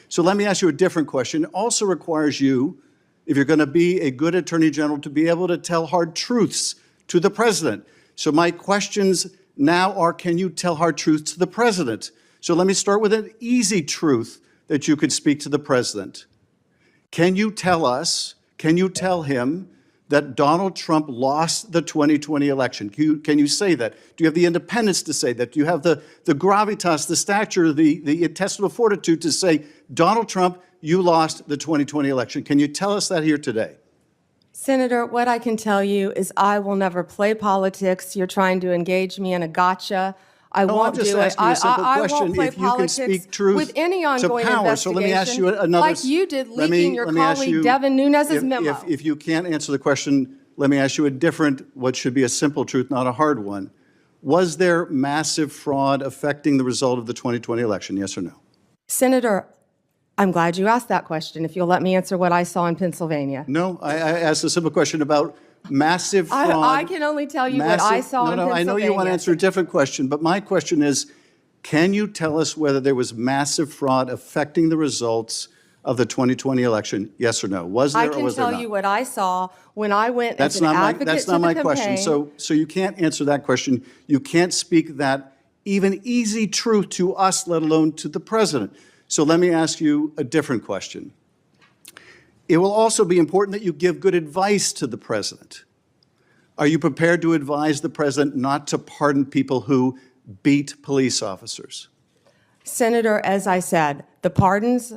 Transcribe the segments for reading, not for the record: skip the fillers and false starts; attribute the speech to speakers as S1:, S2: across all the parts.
S1: So let me ask you a different question. It also requires you, if you're going to be a good attorney general, to be able to tell hard truths to the president. So my questions now are, can you tell hard truths to the president? So let me start with an easy truth that you could speak to the president. Can you tell us, can you tell him that Donald Trump lost the 2020 election? Can you say that? Do you have the independence to say that? Do you have the gravitas, the stature, the intestinal fortitude to say, Donald Trump, you lost the 2020 election? Can you tell us that here today?
S2: Senator, what I can tell you is I will never play politics. You're trying to engage me in a gotcha. I won't do it.
S1: I'm just asking you a simple
S2: I
S1: question.
S2: won't play
S1: if you can speak truth
S2: with any ongoing
S1: to power.
S2: investigation,
S1: So let me ask you another.
S2: like you did leaking your colleague Devin Nunes's memo.
S1: If you can't answer the question, let me ask you a different, what should be a simple truth, not a hard one. Was there massive fraud affecting the result of the 2020 election, yes or no?
S2: Senator, I'm glad you asked that question, if you'll let me answer what I saw in Pennsylvania.
S1: No, I asked a simple question about massive fraud.
S2: I can only tell you what I saw in Pennsylvania.
S1: I know you want to answer a different question, but my question is, can you tell us whether there was massive fraud affecting the results of the 2020 election, yes or no? Was there or was there not?
S2: I can tell you what I saw when I went as an advocate to the campaign.
S1: That's not my question. So you can't answer that question. You can't speak that even easy truth to us, let alone to the president. So let me ask you a different question. It will also be important that you give good advice to the president. Are you prepared to advise the president not to pardon people who beat police officers?
S2: Senator, as I said, the pardons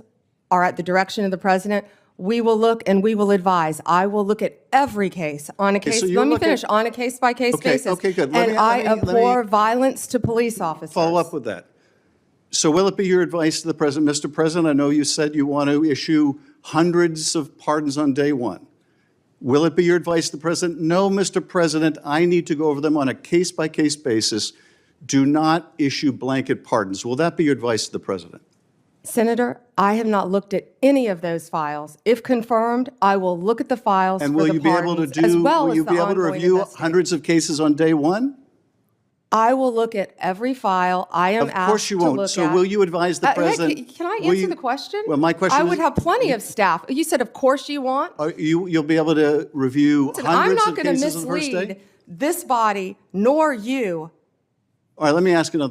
S2: are at the direction of the president. We will look and we will advise. I will look at every case on a case. Let me finish. On a case-by-case basis.
S1: Okay, good.
S2: And I abhor violence to police officers.
S1: Follow up with that. So will it be your advice to the president, Mr. President? I know you said you want to issue hundreds of pardons on day one. Will it be your advice to the president? No, Mr. President, I need to go over them on a case-by-case basis. Do not issue blanket pardons. Will that be your advice to the president?
S2: Senator, I have not looked at any of those files. If confirmed, I will look at the files
S1: and
S2: for the pardons, as well
S1: will
S2: as
S1: you
S2: the
S1: be able to review hundreds of cases on day one?
S2: I will look at every file I am asked to look at.
S1: Of course you won't. So will you advise the president?
S2: Can I answer the question?
S1: Well, my question is,
S2: I would have plenty of staff. You said, of course you want.
S1: You'll be able to review hundreds of cases on the first day?
S2: I'm not going to mislead this body nor you.
S1: All right, let me ask another